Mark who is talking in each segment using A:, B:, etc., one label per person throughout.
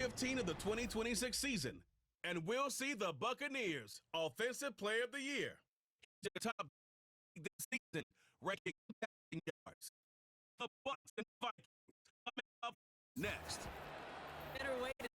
A: 15 of the 2026 season, and we'll see the Buccaneers Offensive Player of the Year. The top this season, ranking passing yards. The Bucs and Vikings coming up next.
B: Better way to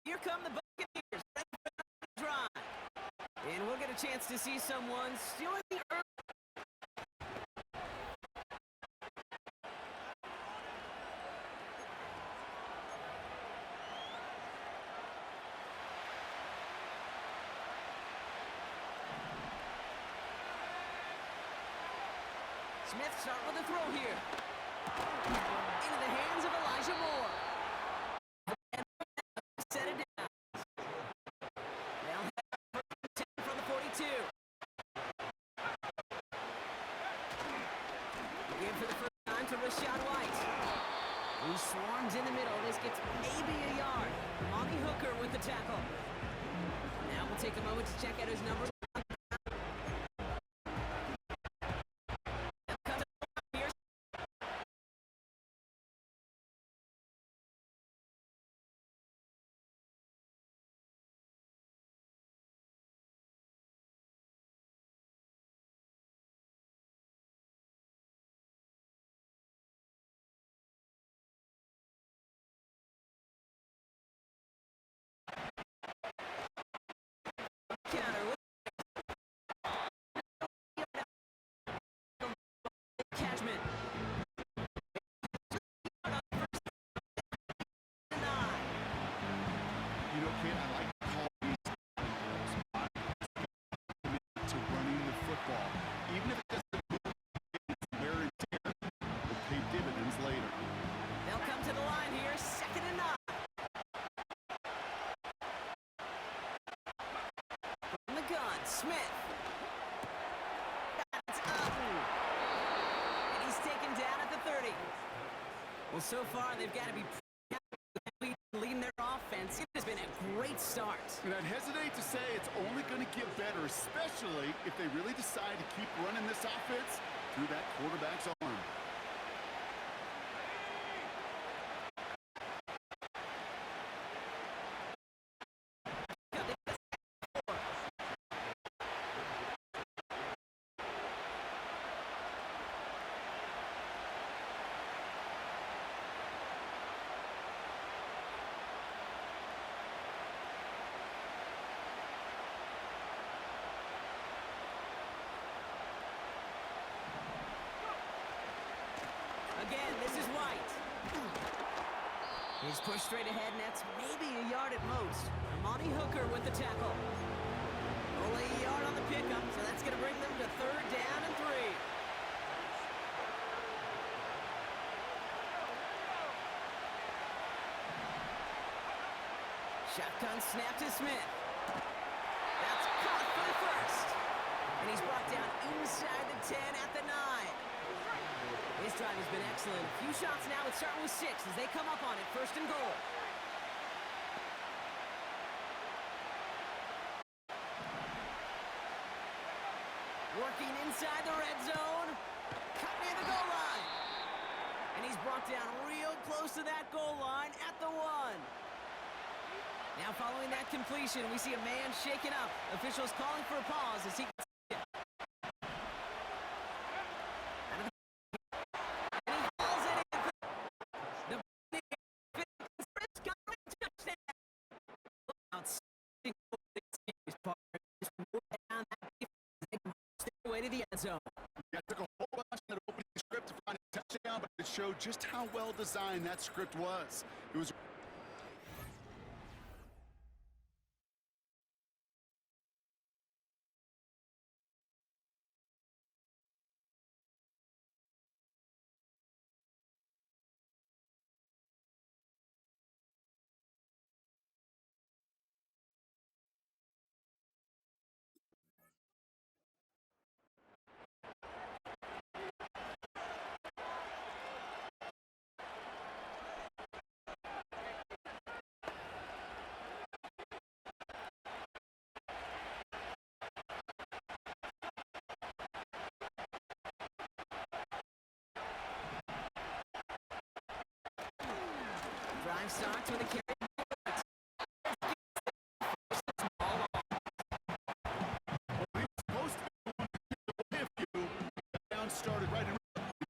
B: here come the Buccaneers. Drive. And we'll get a chance to see someone stealing the early. Smith start with a throw here. Into the hands of Elijah Moore. Set it down. They'll head from the 42. Again for the first time to Rashad White, who swarms in the middle. This gets maybe a yard. Monty Hooker with the tackle. Now we'll take a moment to check out his numbers. Smith. That's up. And he's taken down at the 30. Well, so far, they've got to be leading their offense. It has been a great start.
C: And I'd hesitate to say it's only going to get better, especially if they really decide to keep running this offense through that quarterback's arm.
B: again. This is White. He's pushed straight ahead, and that's maybe a yard at most. Amani Hooker with the tackle. Only a yard on the pickup, so that's going to bring them to 3rd down and 3. Shotgun snap to Smith. That's caught for the first. And he's brought down inside the 10 at the 9. His drive has been excellent. A few shots now. It's starting with 6 as they come up on it. 1st and goal. Working inside the red zone. Cut near the goal line. And he's brought down real close to that goal line at the 1. Now following that completion, we see a man shaken up. Officials calling for a pause as he gets it. And he hauls it in. The first coming touchdown. Outstanding down that defense. They can march their way to the end zone.
C: Yeah, took a whole bunch of that opening script to find a touchdown, but it showed just how well designed that script was. It was
B: Drive starts with a carry.
C: started right in.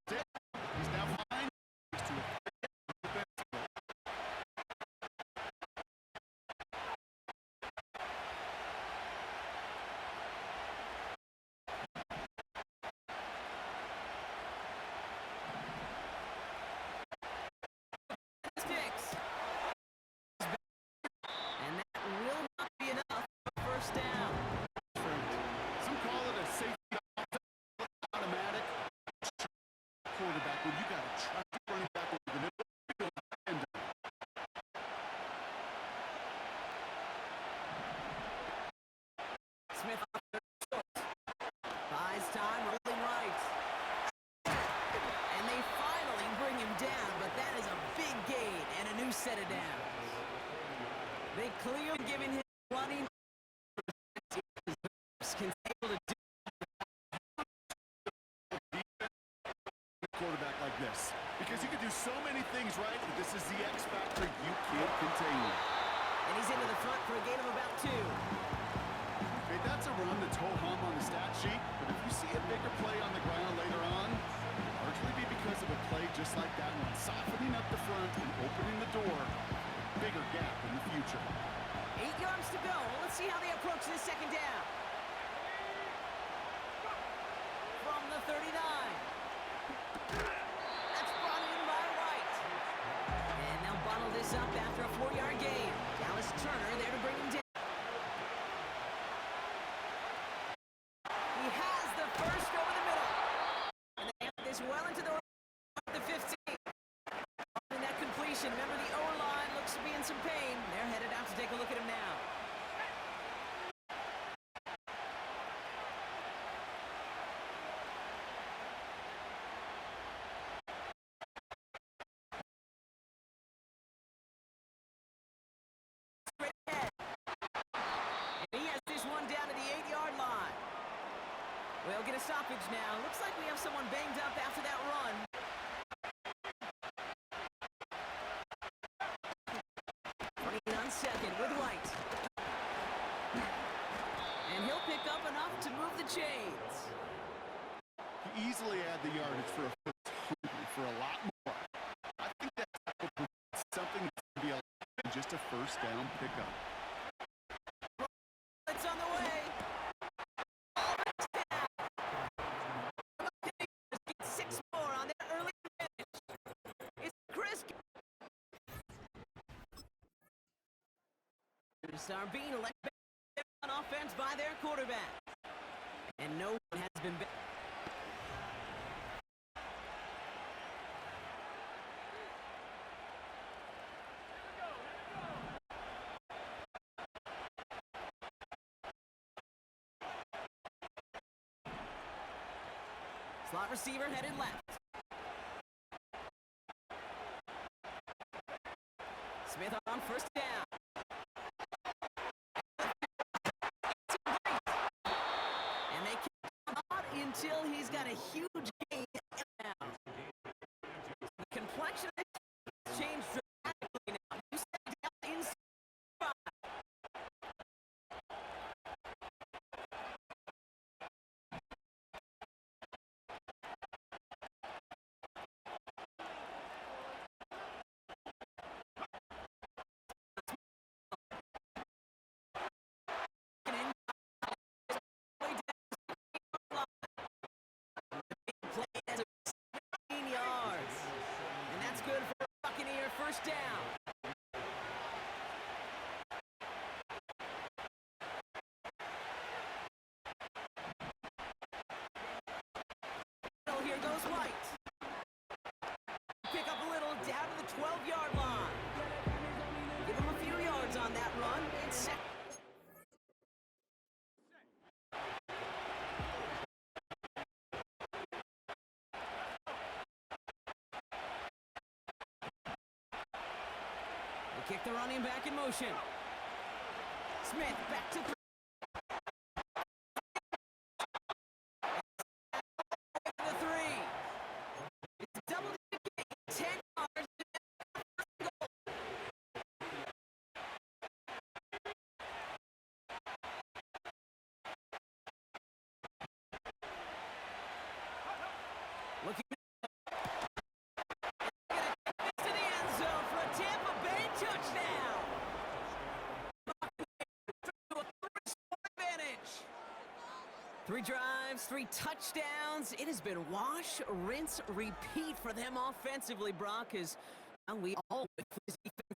C: He's now fine.
B: Sticks. And that will not be enough for 1st down.
C: Some call it a safety automatic. Quarterback when you got a track running back over the middle.
B: Smith buys time, rolling right. And they finally bring him down, but that is a big gain and a new set of downs. They clearly given him running. Can able to do
C: quarterback like this because you can do so many things right, but this is the X factor you can't contain.
B: And he's into the front for a gain of about 2.
C: Okay, that's a run that's ho-hum on the stat sheet, but if you see a bigger play on the ground later on, largely be because of a play just like that one, softening up the front and opening the door, bigger gap in the future.
B: 8 yards to go. Let's see how they approach this 2nd down. From the 39. That's brought in by White. And they'll bottle this up after a 4-yard gain. Dallas Turner there to bring him down. He has the first over the middle. And they have this well into the 15. And that completion. Remember, the O-line looks to be in some pain. They're headed out to take a look at him now. We'll get a stoppage now. Looks like we have someone banged up after that run. Running on 2nd with White. And he'll pick up enough to move the chains.
C: He easily had the yardage for a lot more. I think that's something that's going to be just a 1st down pickup.
B: It's on the way. Get 6 more on their early finish. are being let back on offense by their quarterback. And no one has been back. Slot receiver headed left. Smith on first down. And they can't out until he's got a huge gain now. The complexion of the changed dramatically now. You step down inside. Yards. And that's good for a Buccaneer first down. Here goes White. Pick up a little down to the 12-yard line. Give him a few yards on that run. It's second. Kick the running back in motion. Smith back to the 3. It's a double-digit gain, 10 yards. Looking to the end zone for a Tampa Bay touchdown. To a 3-score advantage. 3 drives, 3 touchdowns. It has been wash, rinse, repeat for them offensively, Brock, as we all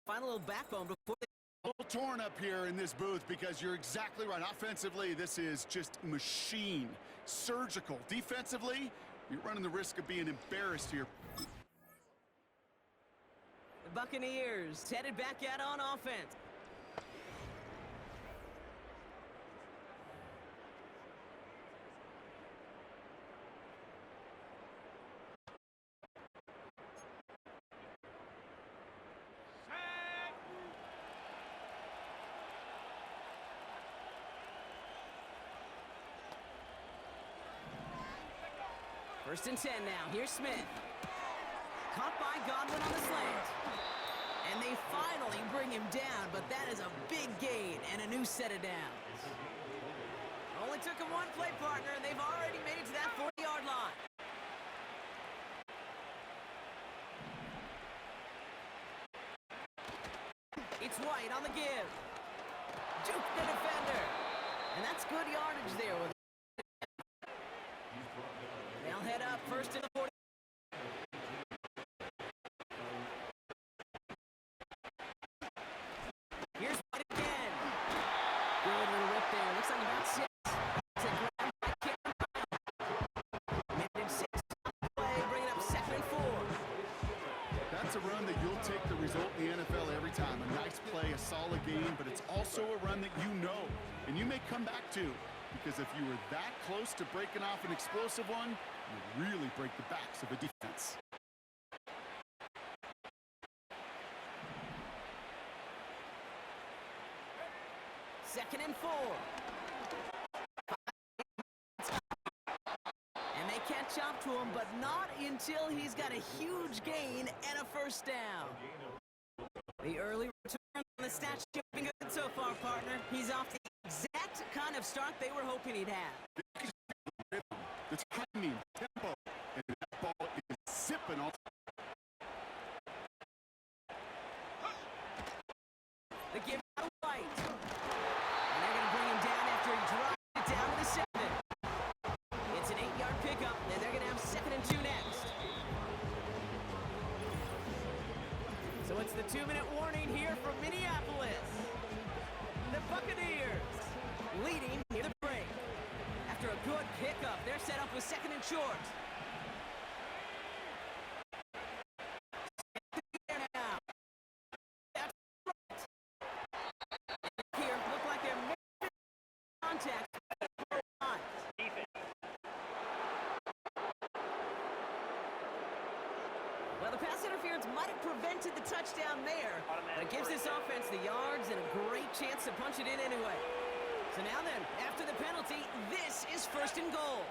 B: find a little backbone before they
C: A little torn up here in this booth because you're exactly right. Offensively, this is just machine. Surgical. Defensively, you're running the risk of being embarrassed here.
B: The Buccaneers headed back out on offense. First and 10 now. Here's Smith. Caught by Godwin on the slant. And they finally bring him down, but that is a big gain and a new set of downs. Only took him one play, partner, and they've already made it to that 40-yard line. It's White on the give. Juke the defender. And that's good yardage there. They'll head up first in the 40. Here's White again. Good little whip there. Looks like about 6. It's a grab by kick. Made it 6. Play, bring it up 2nd and 4.
C: That's a run that you'll take the result in the NFL every time. A nice play, a solid game, but it's also a run that you know, and you may come back to, because if you were that close to breaking off an explosive one, you really break the backs of a defense.
B: Second and 4. And they catch up to him, but not until he's got a huge gain and a first down. The early return on the stat sheet been good so far, partner. He's off the exact kind of start they were hoping he'd have.
C: The timing, tempo, and that ball is zipping off.
B: The give to White. And they're going to bring him down after he dropped it down to the 7. It's an 8-yard pickup, and they're going to have 2nd and 2 next. So it's the 2-minute warning here from Minneapolis. the Buccaneers, leading near the break. After a good pickup, they're set up with second and short. Now. That's right. Here, look like they're making contact. Well, the pass interference might have prevented the touchdown there, but it gives this offense the yards and a great chance to punch it in anyway. So now then, after the penalty, this is first and goal.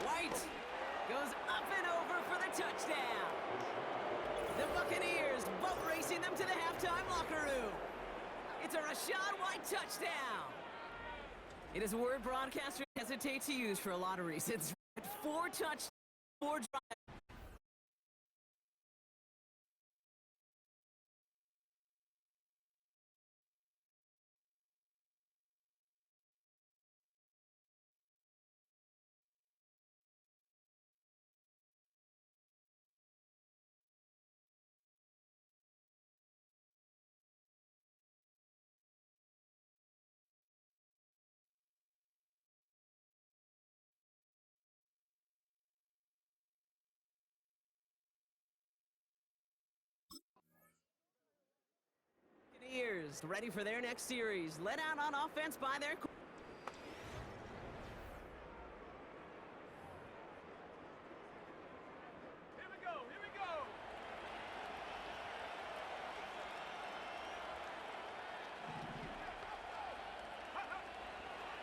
B: White goes up and over for the touchdown. The Buccaneers boat racing them to the halftime locker room. It's a Rachaad White touchdown. It is a word broadcasters hesitate to use for a lot of reasons. 4 touchdowns, 4 drives. Ready for their next series, led out on offense by their
A: Here we go, here we go.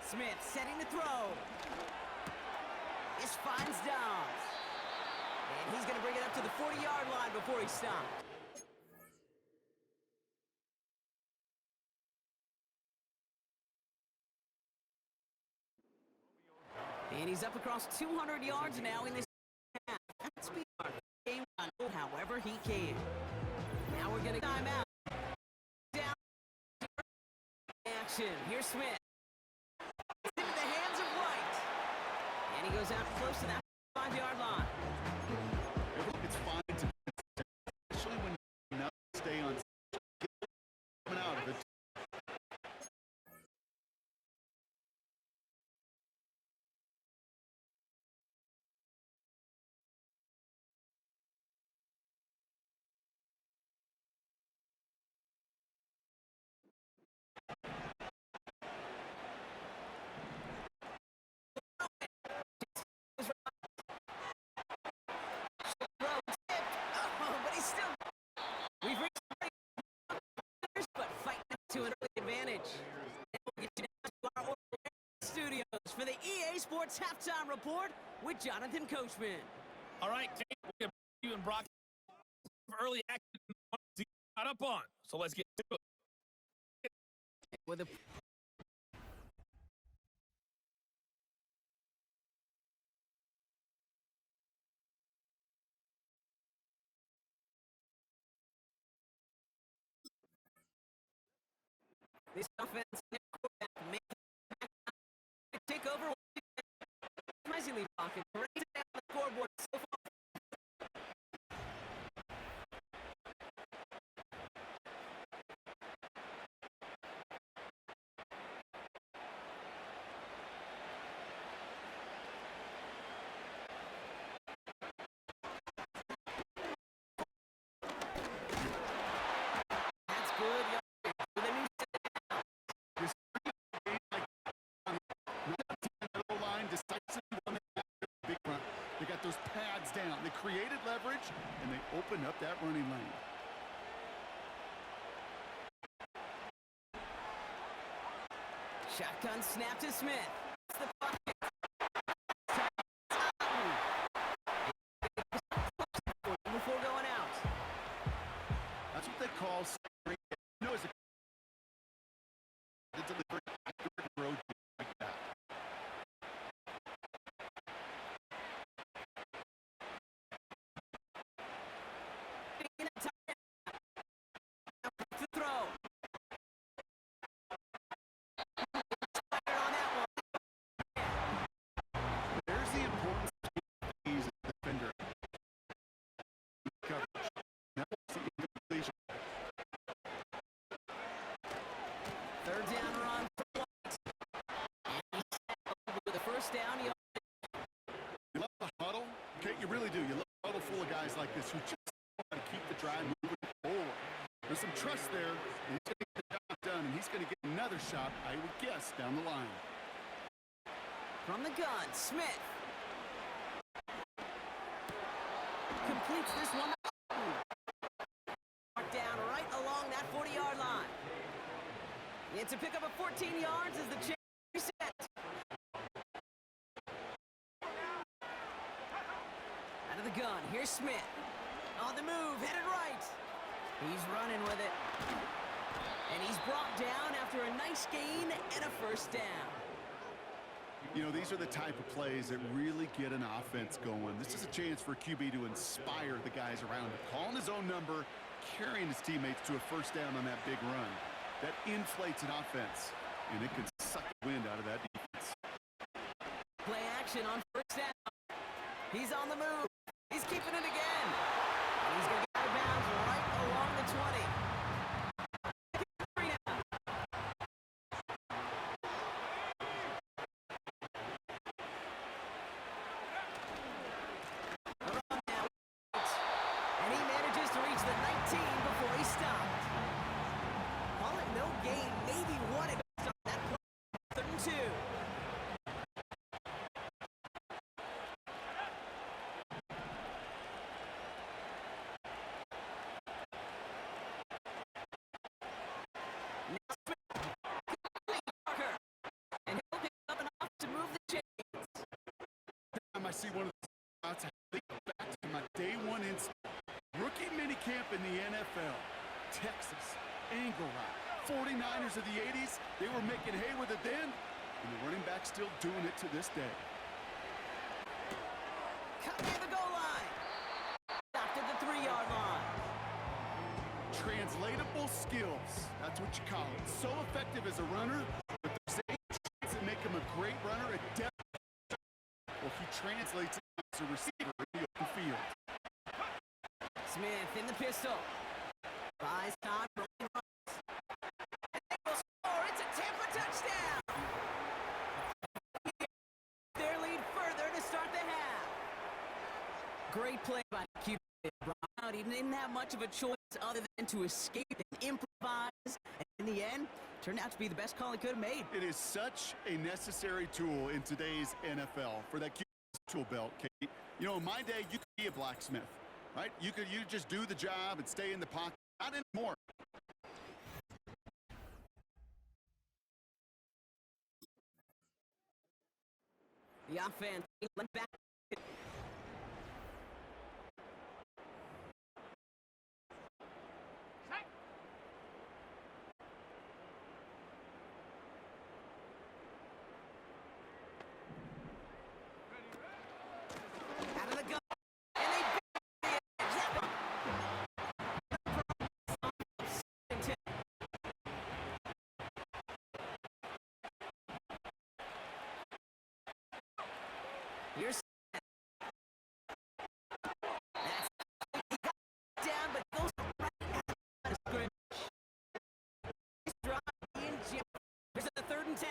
B: Smith setting the throw. This finds Dobbs. And he's going to bring it up to the 40-yard line before he stops. And he's up across 200 yards now in this half. That's been our game run however he can. Now we're going to time out. Down action. Here's Smith. It's into the hands of White. And he goes out close to that 5-yard line.
C: It's fine to, especially when you now stay on coming out of it.
B: But he's still. We've reached but fighting to an advantage. And we'll get you down to our studios for the EA Sports Halftime Report with Jonathan Coachman.
D: All right, Dave, we're going to put you and Brock early action not up on. So let's get to it.
B: With a this offense make take over. Surprisingly, pocket right down the scoreboard so far. That's good. With a new
C: Line decisively won the big run. They got those pads down. They created leverage, and they opened up that running lane.
B: shotgun snap to Smith. It's the pocket. Before going out.
C: That's what they call sprint. You know, as a the delivery accurate road like that.
B: To throw. On that one. down yard.
C: You love the huddle? Okay, you really do. You love a huddle full of guys like this who just want to keep the drive moving forward. There's some trust there, and he's going to get the job done, and he's going to get another shot, I would guess, down the line.
B: From the gun, Smith. Completes this one. Down right along that 40-yard line. It's a pickup of 14 yards as the chain reset. Out of the gun, here's Smith. On the move, headed right. He's running with it. And he's brought down after a nice gain and a first down.
C: You know, these are the type of plays that really get an offense going. This is a chance for QB to inspire the guys around him. Calling his own number, carrying his teammates to a first down on that big run. That inflates an offense, and it can suck the wind out of that defense.
B: Play action on first down. He's on the move. He's keeping it again. And he's going to get out of bounds right along the 20. And he manages to reach the 19 before he stopped. Call it no gain, maybe one at that play. 3rd and 2.
C: I see one of the spots, I think back to my day one instinct. Rookie minicamp in the NFL. Texas, Angle Rock, 49ers of the 80s. They were making hay with it then, and the running back still doing it to this day.
B: Cut near the goal line. Stopped at the 3-yard line.
C: Translatable skills. That's what you call it. So effective as a runner, but the same traits that make him a great runner, a depth. Well, he translates it as a receiver in the open field.
B: Smith in the pistol. Buys time. And they will score. It's a Tampa touchdown. Their lead further to start the half. Great play by QB. Brown. He didn't have much of a choice other than to escape and improvise. And in the end, turned out to be the best call he could have made.
C: It is such a necessary tool in today's NFL for that tool belt, Kate. You know, in my day, you could be a blacksmith, right? You just do the job and stay in the pocket. Not anymore.
B: The offense went back. Out of the gun. And they beat the edge. Here's that's down, but goes right out of scrimmage. Nice drive in Jim. Here's the 3rd and 10.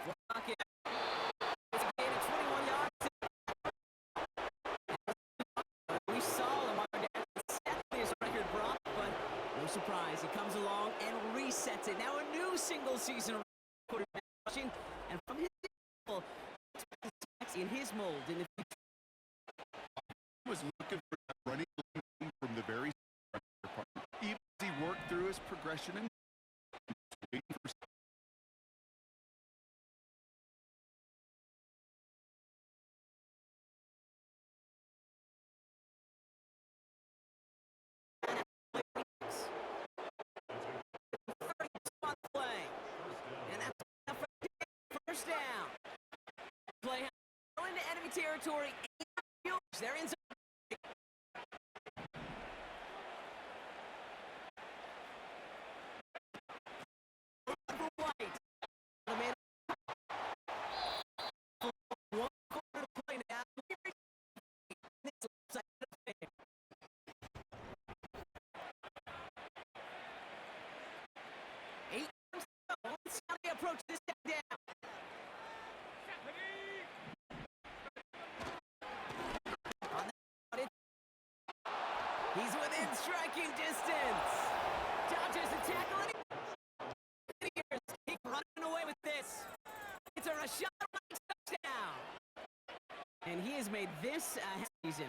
B: Block it. It's a gain of 21 yards. We saw Lamar Jackson set his record, Brock, but no surprise. He comes along and resets it. Now a new single-season quarterback rushing, and from his level, in his mold in the future.
C: He was looking for that running game from the very start. Even as he worked through his progression and waiting for
B: play. And that's enough for first down. Play into enemy territory. They're in zone. White. The man. One quarter to play now. It's upside down. He's within striking distance. Dodges the tackle, and he keep running away with this. It's a Rashad White touchdown. And he has made this a season.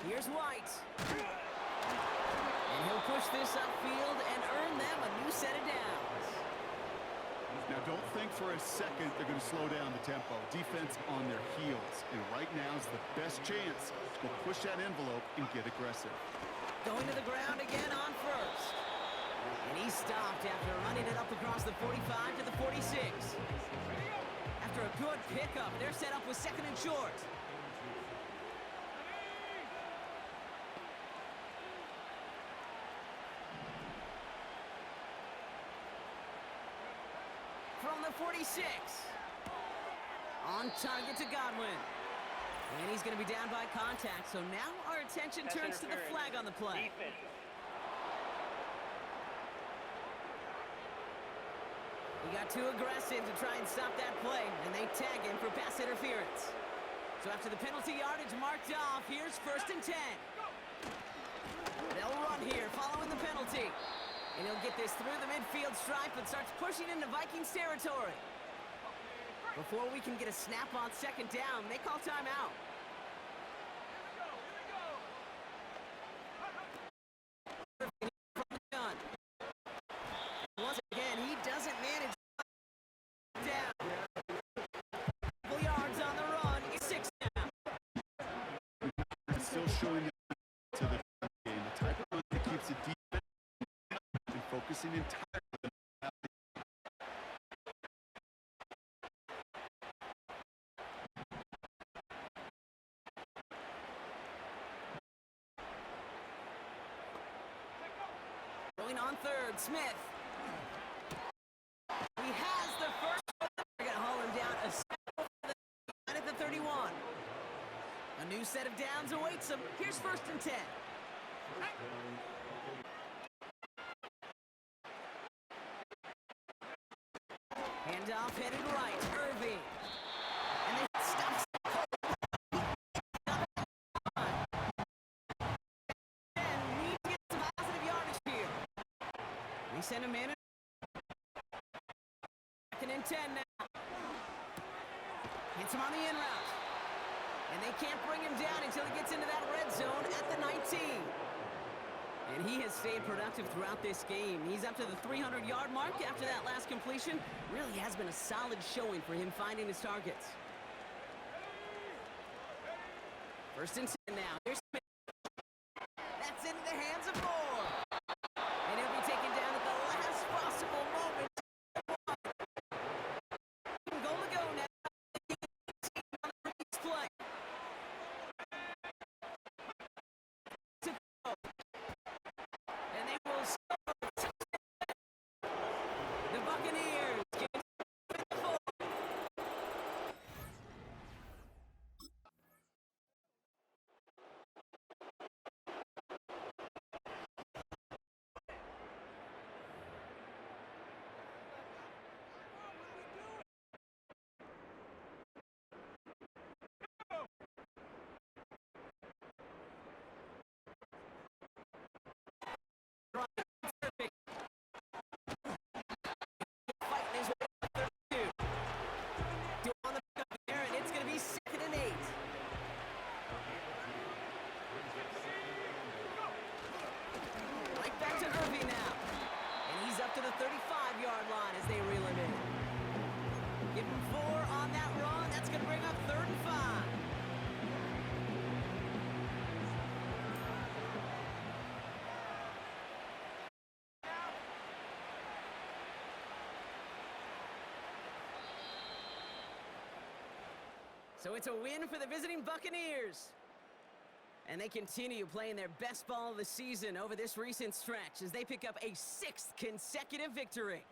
B: Here's White. And he'll push this upfield and earn them a new set of downs.
C: Now, don't think for a second they're going to slow down the tempo. Defense on their heels. And right now is the best chance to go push that envelope and get aggressive.
B: Going to the ground again on first. And he stopped after running it up across the 45 to the 46. After a good pickup, they're set up with second and short. From the 46. On target to Godwin. And he's going to be down by contact, so now our attention turns to the flag on the play. He got too aggressive to try and stop that play, and they tag him for pass interference. So after the penalty yardage marked off, here's 1st and 10. They'll run here following the penalty. And he'll get this through the midfield stripe and starts pushing into Vikings territory. Before we can get a snap on 2nd down, they call timeout. Once again, he doesn't manage down. Couple yards on the run. It's 6 now.
C: Still showing to the game the type of run that keeps it deep. Focusing entirely.
B: Going on 3rd, Smith. He has the first. They're going to haul him down a step at the 31. A new set of downs awaits him. Here's 1st and 10. Handoff headed right, Irving. And they stop. And need to get some positive yardage here. They send him in. 2nd and 10 now. Hits him on the in route. And they can't bring him down until he gets into that red zone at the 19. And he has stayed productive throughout this game. He's up to the 300-yard mark after that last completion. Really has been a solid showing for him finding his targets. 1st and 10 now. Here's Smith. That's into the hands of Moore. And he'll be taken down at the last possible moment. Goal to go now. On the release play. The Buccaneers get the 4. Fighting his way to 32. On the pickup there, and it's going to be 2nd and 8. Right back to Irving now. And he's up to the 35-yard line as they reel him in. Give him 4 on that run. That's going to bring up 3rd and 5. So it's a win for the visiting Buccaneers. And they continue playing their best ball of the season over this recent stretch as they pick up a 6th consecutive victory.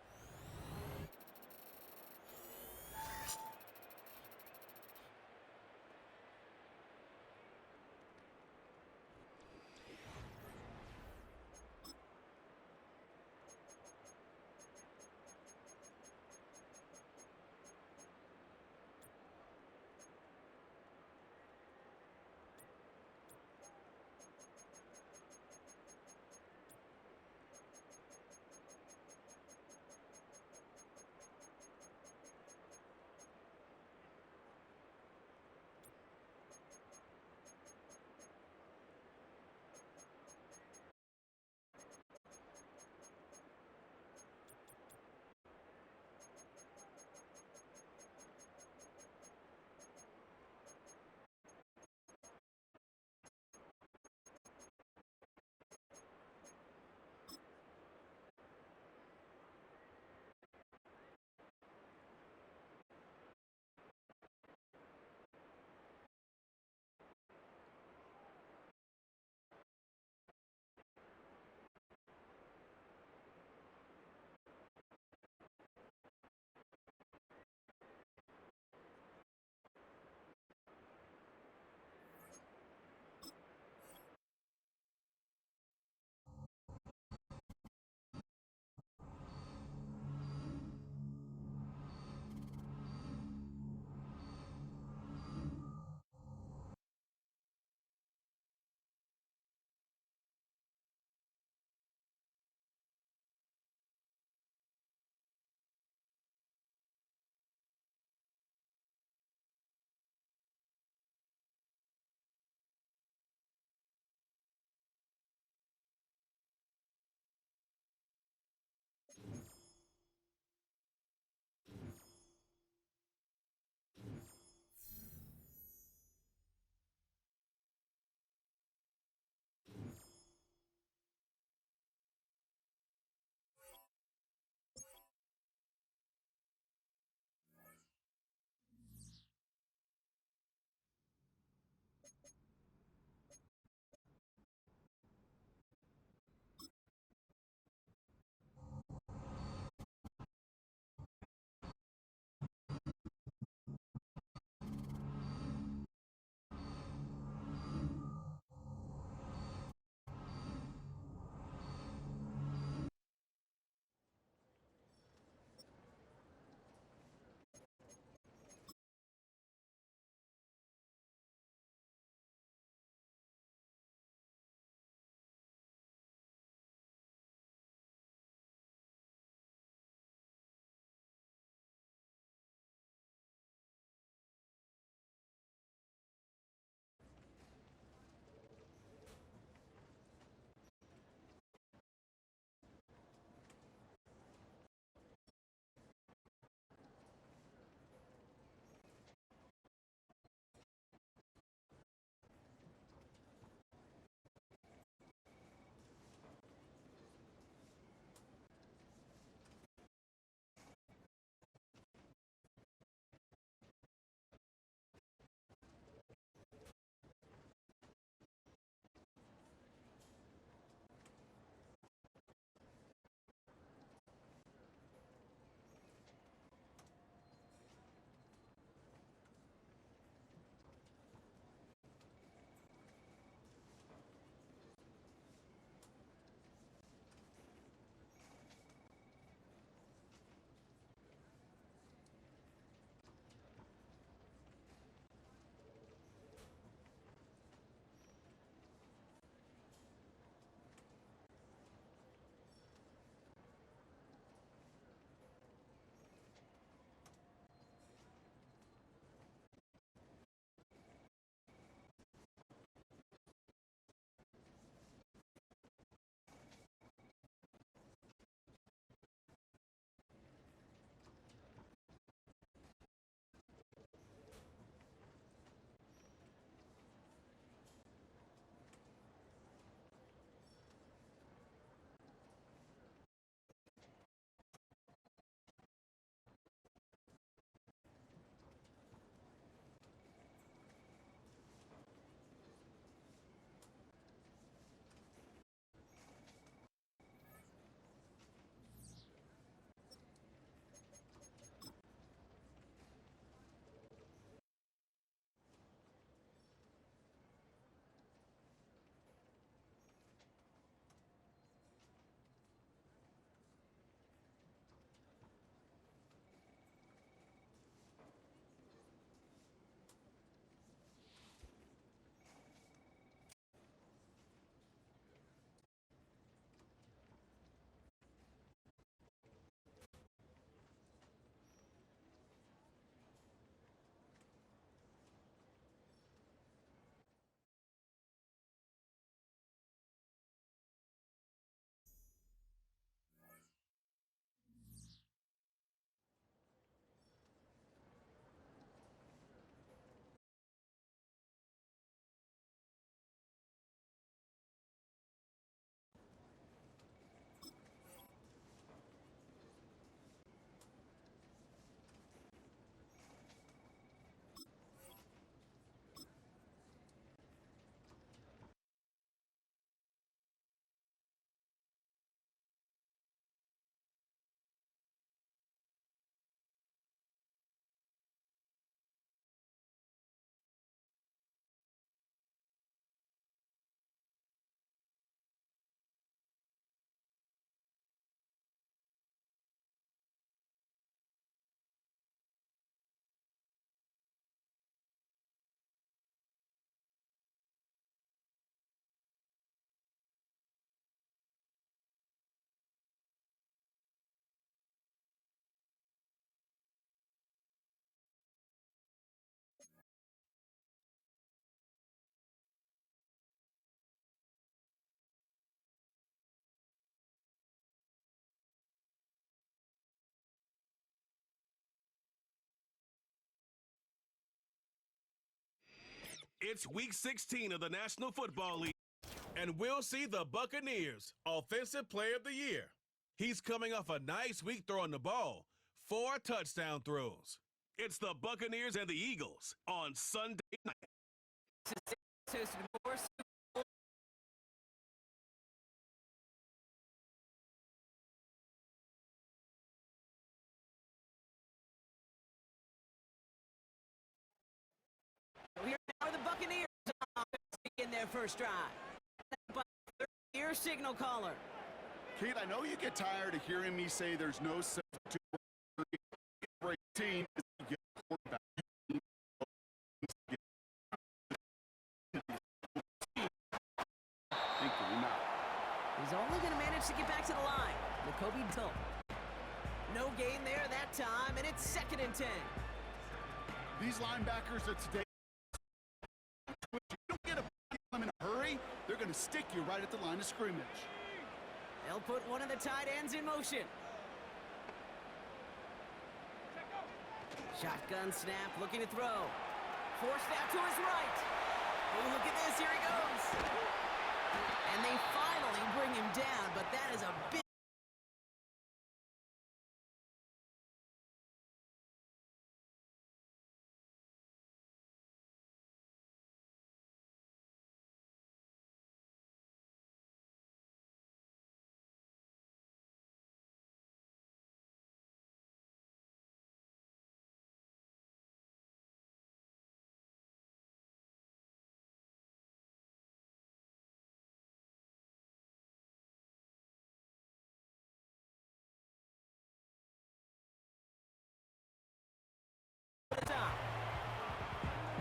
A: It's Week 16 of the National Football League, and we'll see the Buccaneers Offensive Player of the Year. He's coming off a nice week throwing the ball, 4 touchdown throws. It's the Buccaneers and the Eagles on Sunday night.
B: Here are the Buccaneers in their first drive. Third-year signal caller.
C: Kate, I know you get tired of hearing me say there's no substitute for a team.
B: He's only going to manage to get back to the line. Jacoby Tull. No gain there that time, and it's 2nd and 10.
C: These linebackers are today. If you don't get them in a hurry, they're going to stick you right at the line of scrimmage.
B: They'll put one of the tight ends in motion. Shotgun snap, looking to throw. Forced out to his right. Oh, look at this, here he goes. And they finally bring him down, but that is a big...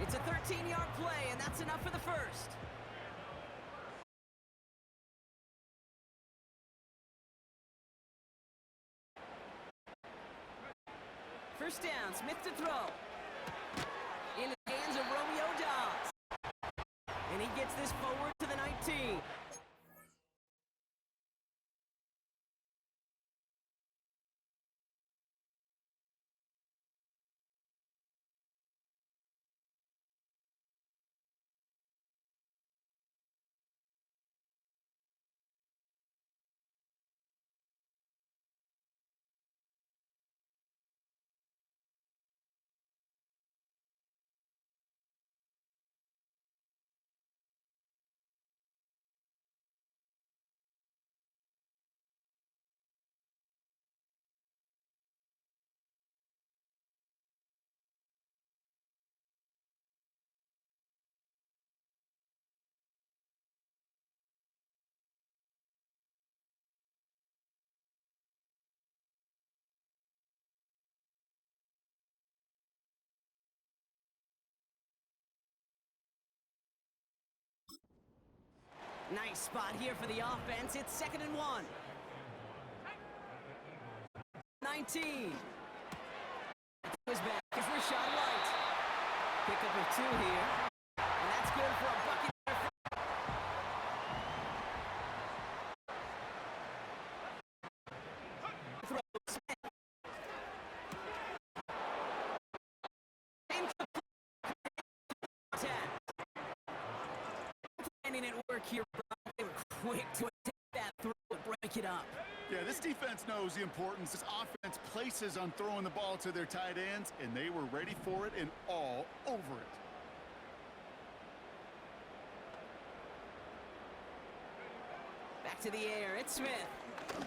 B: It's a 13-yard play, and that's enough for the first. First down, Smith to throw. In the hands of Romeo Dobbs. And he gets this forward to the 19. Nice spot here for the offense. It's 2nd and 1. 19. Is back. Is Rashad White. Pickup of 2 here. And that's good for a Buccaneer. Throw Smith. Incomplete. 10. Finding it work here. They were quick to take that throw and break it up.
C: Yeah, this defense knows the importance this offense places on throwing the ball to their tight ends, and they were ready for it and all over it.
B: Back to the air, it's Smith. And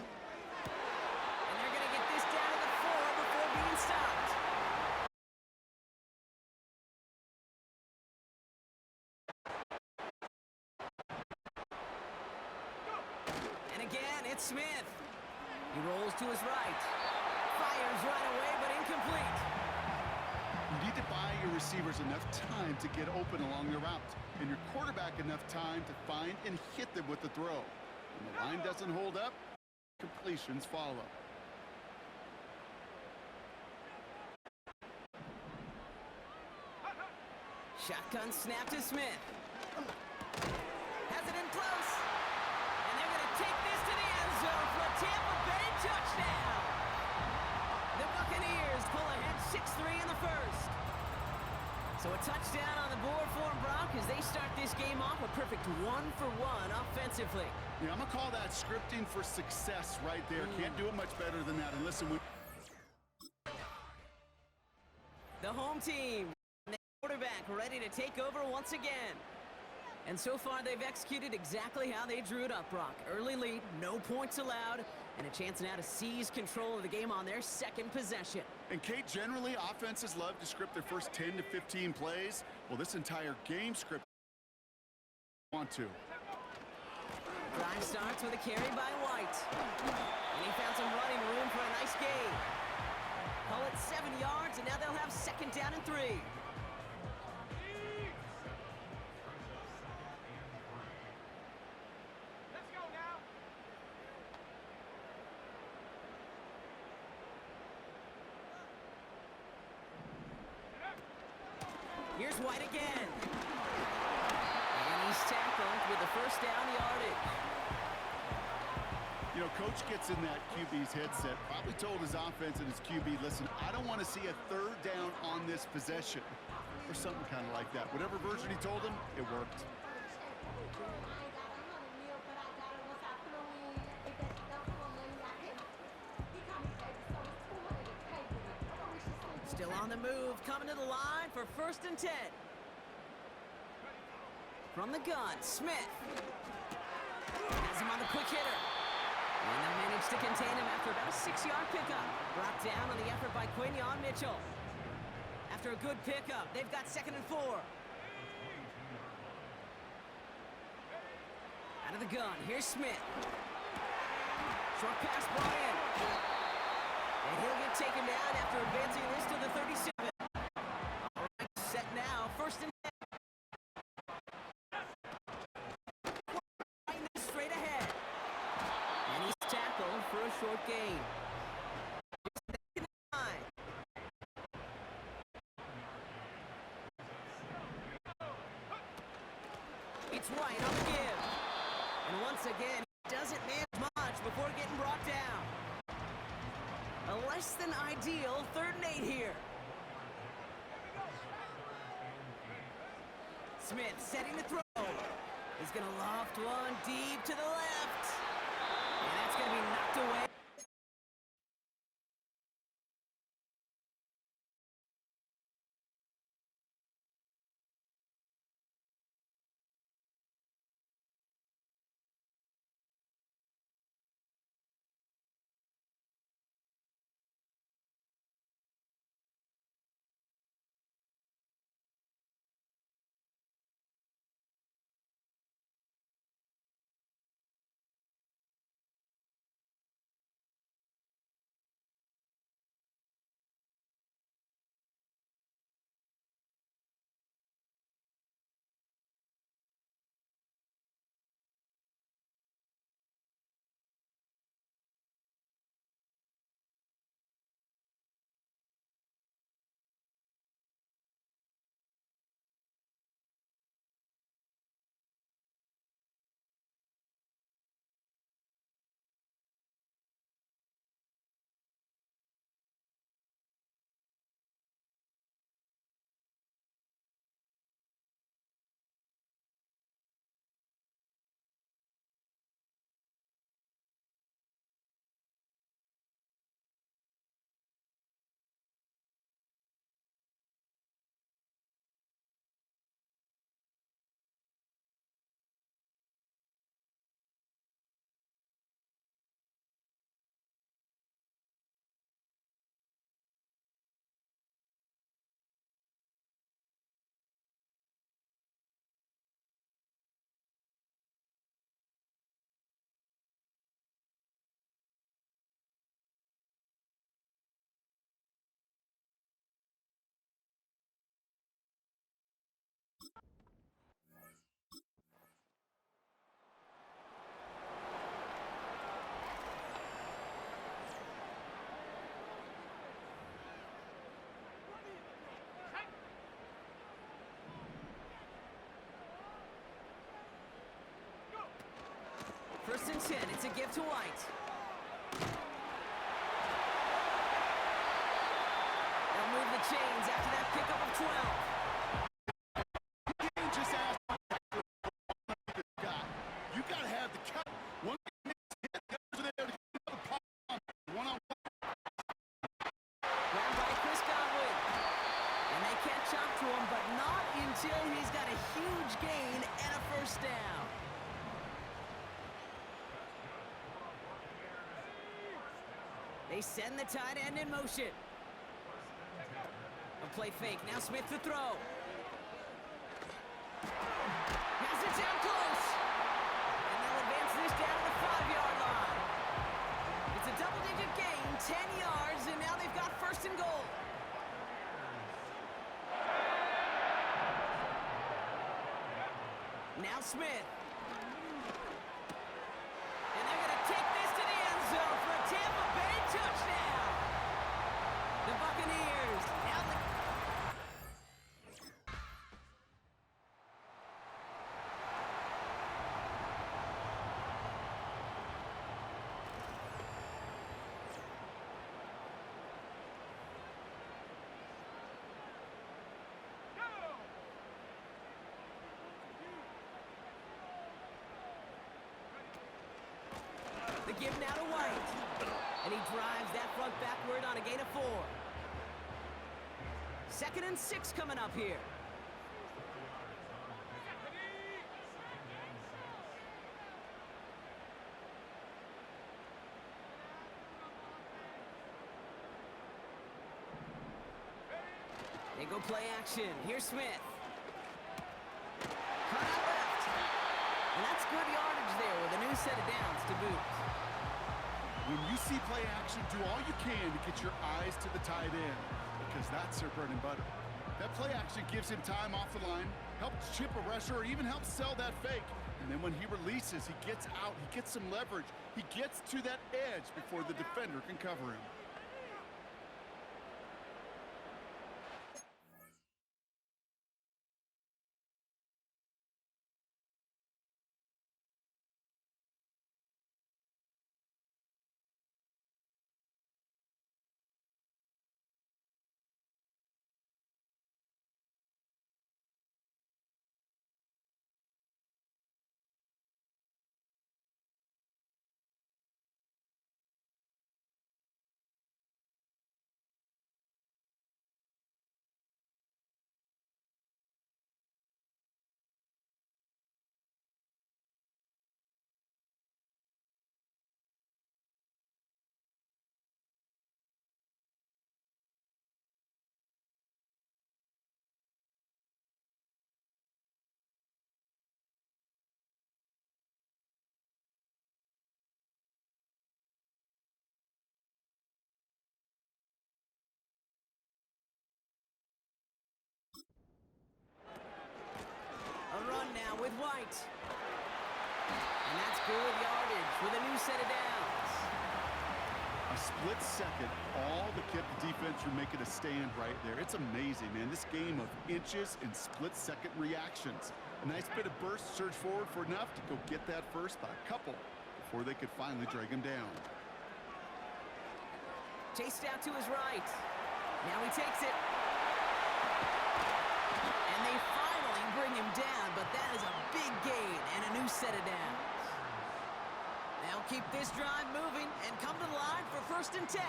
B: they're going to get this down to the 4 before being stopped. And again, it's Smith. He rolls to his right. Fires right away, but incomplete.
C: You need to buy your receivers enough time to get open along the route, and your quarterback enough time to find and hit them with the throw. When the line doesn't hold up, completions follow.
B: Shotgun snap to Smith. Has it in close. And they're going to take this to the end zone for a Tampa Bay touchdown. The Buccaneers pull ahead 6-3 in the first. So So a touchdown on the board for them, Brock, as they start this game off a perfect 1-for-1 offensively.
C: Yeah, I'm going to call that scripting for success right there. Can't do it much better than that. And listen,
B: the home team, the quarterback ready to take over once again. And so far, they've executed exactly how they drew it up, Brock. Early lead, no points allowed, and a chance now to seize control of the game on their second possession.
C: And Kate, generally, offenses love to script their first 10 to 15 plays. Well, this entire game script want to.
B: Drive starts with a carry by White. And he found some running room for a nice gain. Call it 7 yards, and now they'll have second down and 3. Here's White again. And he's tackled with the first down yardage.
C: You know, coach gets in that QB's headset, probably told his offense and his QB, listen, I don't want to see a third down on this possession. Or something kind of like that. Whatever version he told him, it worked.
B: Still on the move, coming to the line for 1st and 10. From the gun, Smith. Has him on the quick hitter. And they'll manage to contain him after about a 6-yard pickup. Brought down on the effort by Quinion Mitchell. After a good pickup, they've got 2nd and 4. Out of the gun, here's Smith. Short pass brought in. And he'll get taken down after advancing this to the 37. All right, set now, 1st and 10. Right straight ahead. And he's tackled for a short gain. It's White on the give. And once again, he doesn't manage much before getting brought down. A less than ideal 3rd and 8 here. Smith setting the throw. He's going to loft one deep to the left. And that's going to be knocked away. First and 10, it's a give to White. They'll move the chains after that pickup of 12. They send the tight end in motion. A play fake. Now Smith to throw. Has it down close. And they'll advance this down to the 5-yard line. It's a double-digit gain, 10 yards, and now they've got first and goal. Now Smith. And they're going to take this to the end zone for a Tampa Bay touchdown. The Buccaneers now the give now to White. And he drives that front backward on a gain of 4. 2nd and 6 coming up here. They go play action. Here's Smith. Cut out left. And that's good yardage there with a new set of downs to boot.
C: When you see play action, do all you can to get your eyes to the tight end, because that's their bread and butter. That play action gives him time off the line, helps chip a rusher, or even helps sell that fake. And then when he releases, he gets out, he gets some leverage. He gets to that edge before the defender can cover him.
B: With White. And that's good yardage with a new set of downs.
C: A split second, all that kept the defense from making a stand right there. It's amazing, man. This game of inches and split-second reactions. A nice bit of burst, surge forward for enough to go get that first by a couple before they could finally drag him down.
B: Chased out to his right. Now he takes it. And they finally bring him down, but that is a big gain and a new set of downs. They'll keep this drive moving and come to the line for 1st and 10.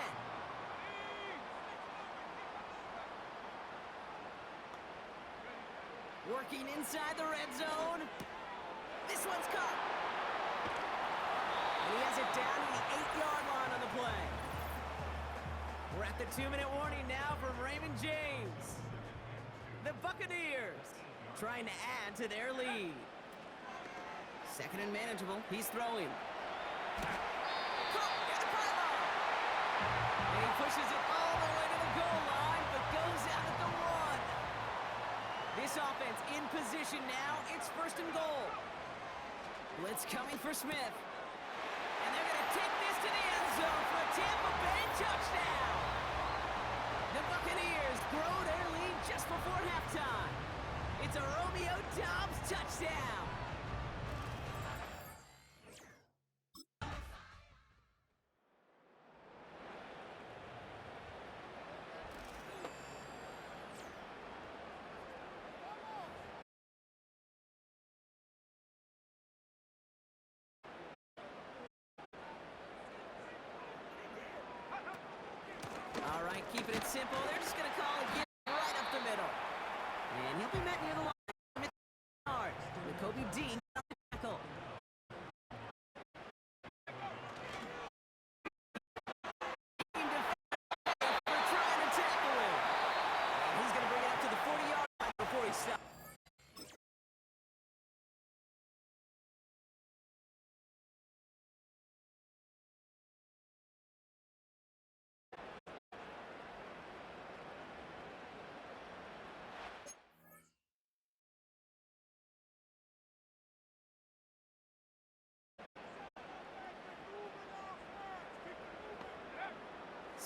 B: Working inside the red zone. This one's caught. And he has it down to the 8-yard line on the play. We're at the 2-minute warning now from Raymond James. The Buccaneers trying to add to their lead. 2nd and manageable. He's throwing. Caught at the pylon. And he pushes it all the way to the goal line, but goes out at the 1. This offense in position now. It's 1st and goal. Blitz coming for Smith. And they're going to take this to the end zone for a Tampa Bay touchdown. The Buccaneers grow their lead just before halftime. It's a Romeo Doubs touchdown. All right, keeping it simple. They're just going to call it right up the middle. And he'll be met near the line mid-yards with Kobe Dean on the tackle.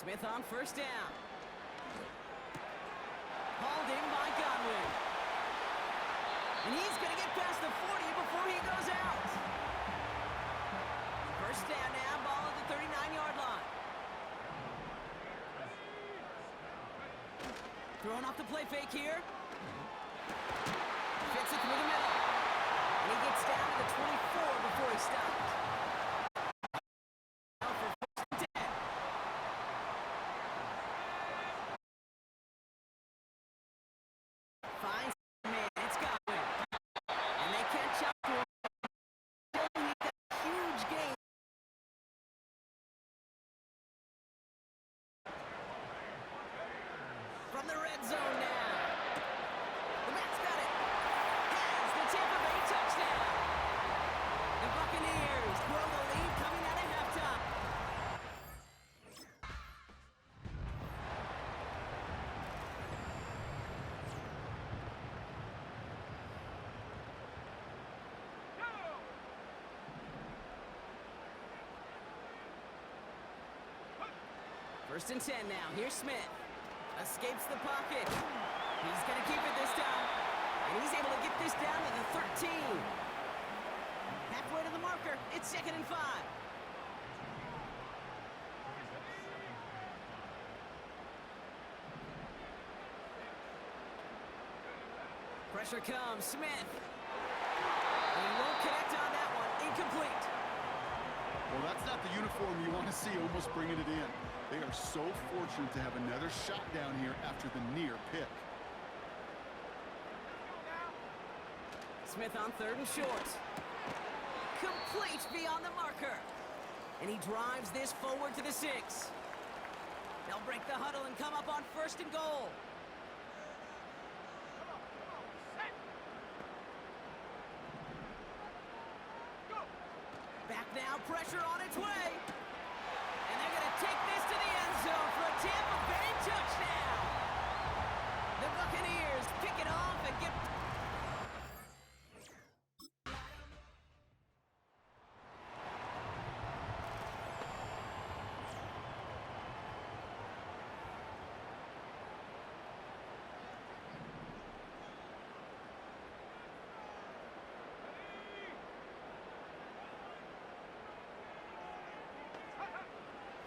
B: Smith on first down. Hauled in by Godwin. And he's going to get past the 40 before he goes out. First down now, ball at the 39-yard line. Throwing off the play fake here. Fits it through the middle. And he gets down to the 24 before he stops. Now for first and 10. Finds the man. It's Godwin. And they catch up to him. He got a huge gain. From the red zone now. The Mets got it. Has the Tampa Bay touchdown. The Buccaneers grow the lead coming out of halftime. First and 10 now. Here's Smith. Escapes the pocket. He's going to keep it this time. And he's able to get this down to the 13. Halfway to the marker. It's 2nd and 5. Pressure comes. Smith. And he won't connect on that one. Incomplete.
C: Well, that's not the uniform you want to see almost bringing it in. They are so fortunate to have another shot down here after the near pick.
B: Smith on 3rd and short. Complete beyond the marker. And he drives this forward to the 6. They'll break the huddle and come up on 1st and goal. Back now, pressure on its way. And they're going to take this to the end zone for a Tampa Bay touchdown. The Buccaneers pick it off and get...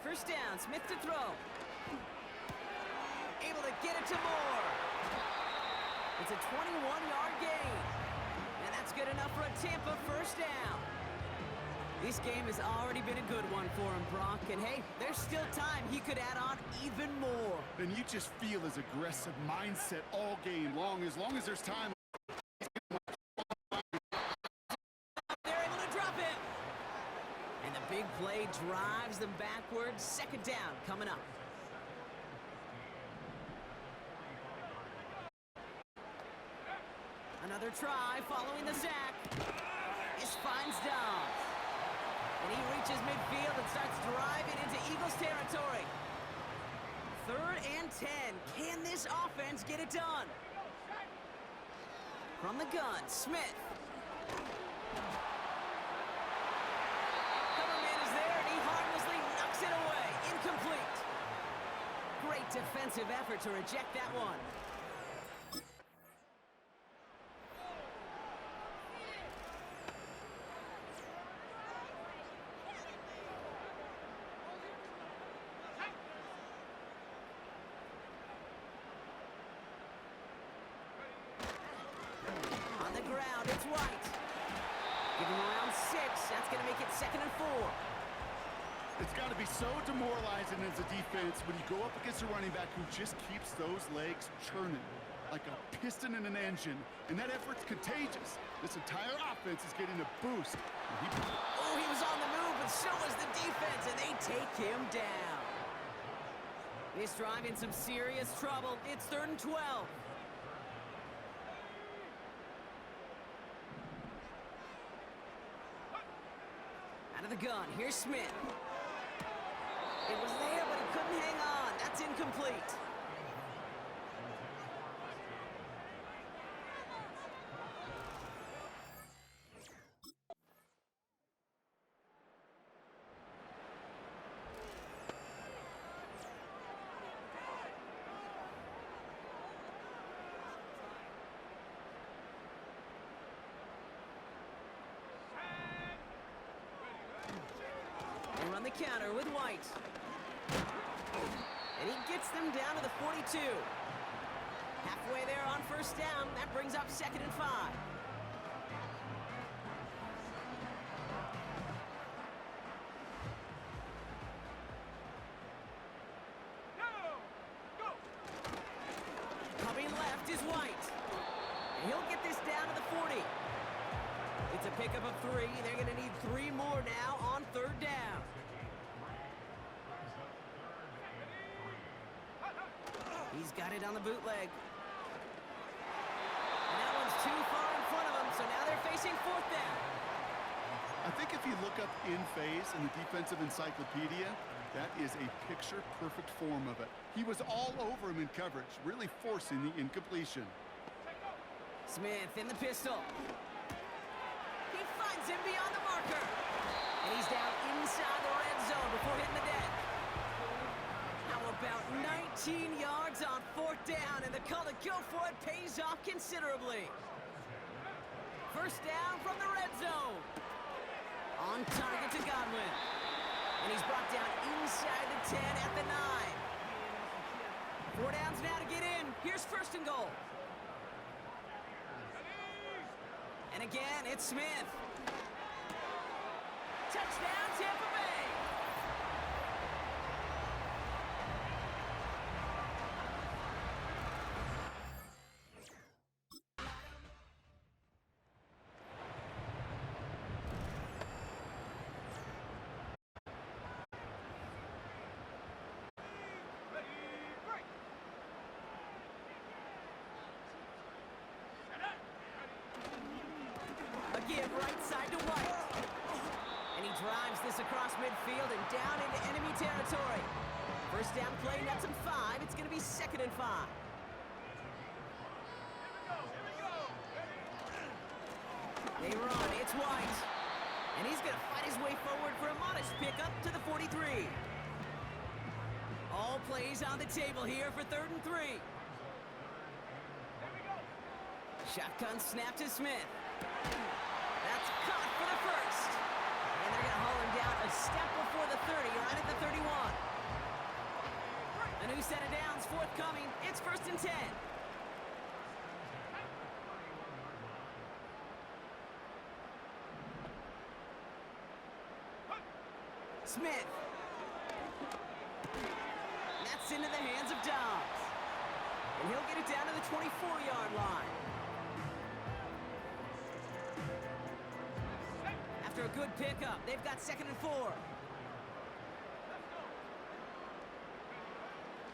B: First down, Smith to throw. Able to get it to Moore. It's a 21-yard gain. And that's good enough for a Tampa first down. This game has already been a good one for him, Brock. And hey, there's still time he could add on even more.
C: And you just feel his aggressive mindset all game long. As long as there's time.
B: They're able to drop it. And the big play drives them backwards. 2nd down coming up. Another try following the sack. This finds Dobbs. And he reaches midfield and starts driving into Eagles territory. 3rd and 10. Can this offense get it done? From the gun, Smith. Coverman is there, and he harmlessly knocks it away. Incomplete. Great defensive effort to reject that one. On the ground, it's White. Give him around 6. That's going to make it 2nd and 4.
C: It's got to be so demoralizing as a defense when you go up against a running back who just keeps those legs churning like a piston in an engine, and that effort's contagious. This entire offense is getting a boost.
B: Oh, he was on the move, but so was the defense, and they take him down. This drive in some serious trouble. It's 3rd and 12. Out of the gun, here's Smith. It was there, but he couldn't hang on. That's incomplete. the counter with White. And he gets them down to the 42. Halfway there on first down. That brings up 2nd and 5. Coming left is White. And he'll get this down to the 40. It's a pickup of 3. They're going to need 3 more now on 3rd down. He's got it on the bootleg. And that one's too far in front of him, so now they're facing 4th down.
C: I think if you look up in phase in the defensive encyclopedia, that is a picture-perfect form of it. He was all over him in coverage, really forcing the incompletion.
B: Smith in the pistol. He finds him beyond the marker. And he's down inside the red zone before hitting the deck. How about 19 yards on 4th down, and the call to go for it pays off considerably. First down from the red zone. On target to Godwin. And he's brought down inside the 10 at the 9. 4 downs now to get in. Here's 1st and goal. And again, it's Smith. Touchdown, Tampa Bay. Again, right side to White. And he drives this across midfield and down into enemy territory. First down play, nets him 5. It's going to be 2nd and 5. They run, it's White. And he's going to fight his way forward for a modest pickup to the 43. All plays on the table here for 3rd and 3. Shotgun snap to Smith. That's caught for the 1st. And they're going to haul him down a step before the 30, right at the 31. A new set of downs forthcoming. It's 1st and 10. Smith. That's into the hands of Dobbs. And he'll get it down to the 24-yard line. After a good pickup, they've got 2nd and 4.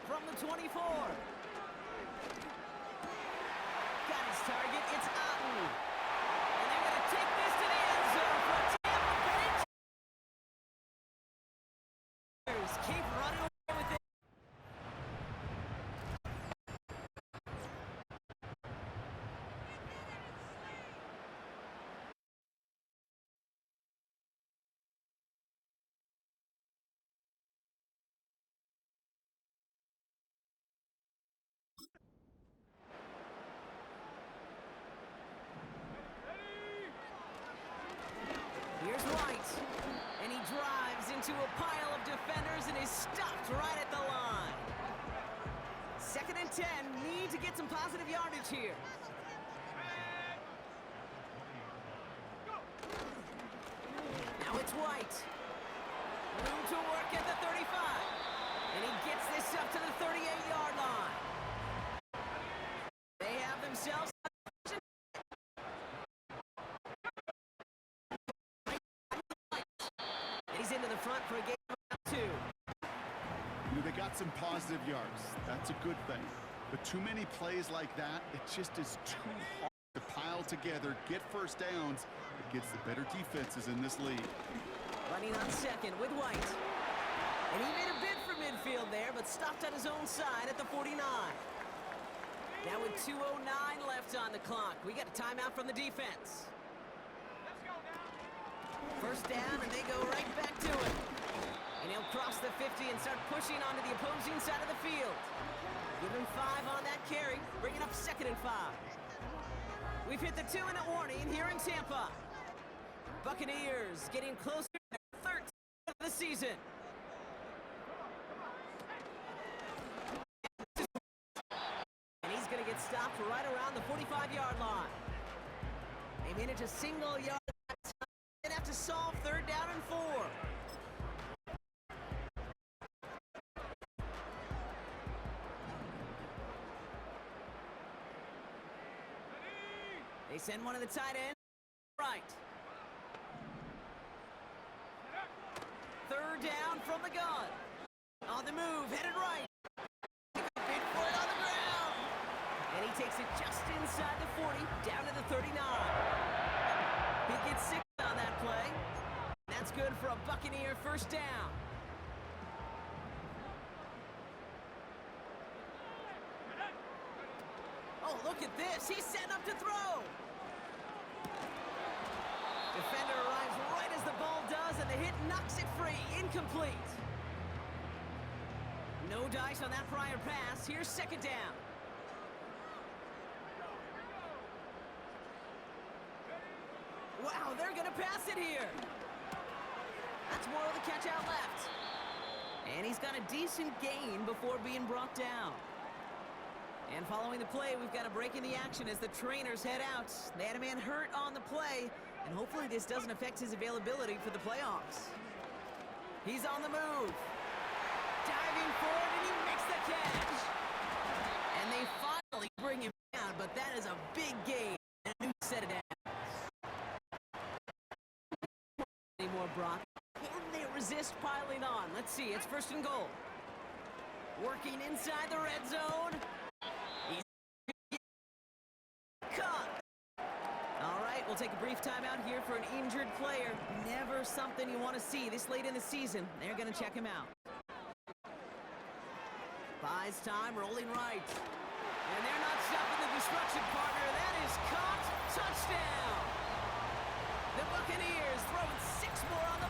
B: From the 24. Got his target, it's Otten. And they're going to take this to the end zone for Tampa Bay. Keep running away with it. Here's White, and he drives into a pile of defenders and is stopped right at the line. 2nd and 10, need to get some positive yardage here. Now it's White. Room to work at the 35. And he gets this up to the 38-yard line. They have themselves. Into the front for a game of 2.
C: They got some positive yards. That's a good thing. But too many plays like that, it just is too hard to pile together, get first downs against the better defenses in this league.
B: Running on 2nd with White. And he made a bid for midfield there, but stopped on his own side at the 49. Now with 2:09 left on the clock, we got a timeout from the defense. First down, and they go right back to it. And he'll cross the 50 and start pushing onto the opposing side of the field. Give him 5 on that carry, bringing up 2nd and 5. We've hit the 2-minute warning here in Tampa. Buccaneers getting closer to 13 of the season. And he's going to get stopped right around the 45-yard line. They made it to single yard that time. They'd have to solve 3rd down and 4. They send one of the tight ends right. 3rd down from the gun. On the move, headed right. Big for it on the ground. And he takes it just inside the 40, down to the 39. He gets 6 on that play. That's good for a Buccaneer 1st down. Oh, look at this. He's setting up to throw. Defender arrives right as the ball does, and the hit knocks it free. Incomplete. No dice on that prior pass. Here's 2nd down. Wow, they're going to pass it here. That's more of the catch out left. And he's got a decent gain before being brought down. And following the play, we've got a break in the action as the trainers head out. They had a man hurt on the play, and hopefully this doesn't affect his availability for the playoffs. He's on the move. Diving forward, and he makes the catch. And they finally bring him down, but that is a big gain. And a new set of downs. Any more, Brock? Can they resist piling on? Let's see. It's 1st and goal. Working inside the red zone. We'll take a brief timeout here for an injured player. Never something you want to see this late in the season. They're going to check him out. Buys time, rolling right. And they're not stopping the destruction, partner. That is caught. Touchdown. The Buccaneers throwing 6 more on the...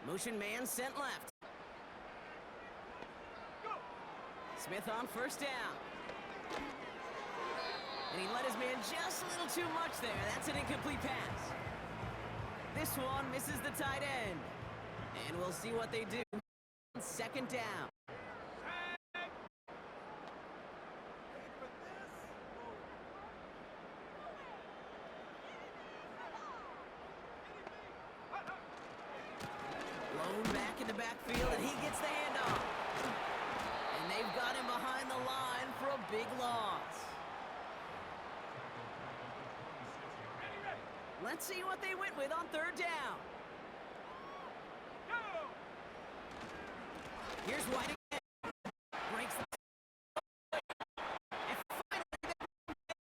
B: Motion man sent left. Smith on 1st down. And he let his man just a little too much there. That's an incomplete pass. This one misses the tight end. And we'll see what they do. 2nd down. Back in the backfield, and he gets the handoff. And they've got him behind the line for a big loss. Let's see what they went with on 3rd down. Here's White again. Breaks the... And finally,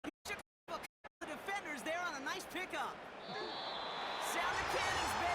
B: he shook up the defenders there on a nice pickup. Sound the cannons back.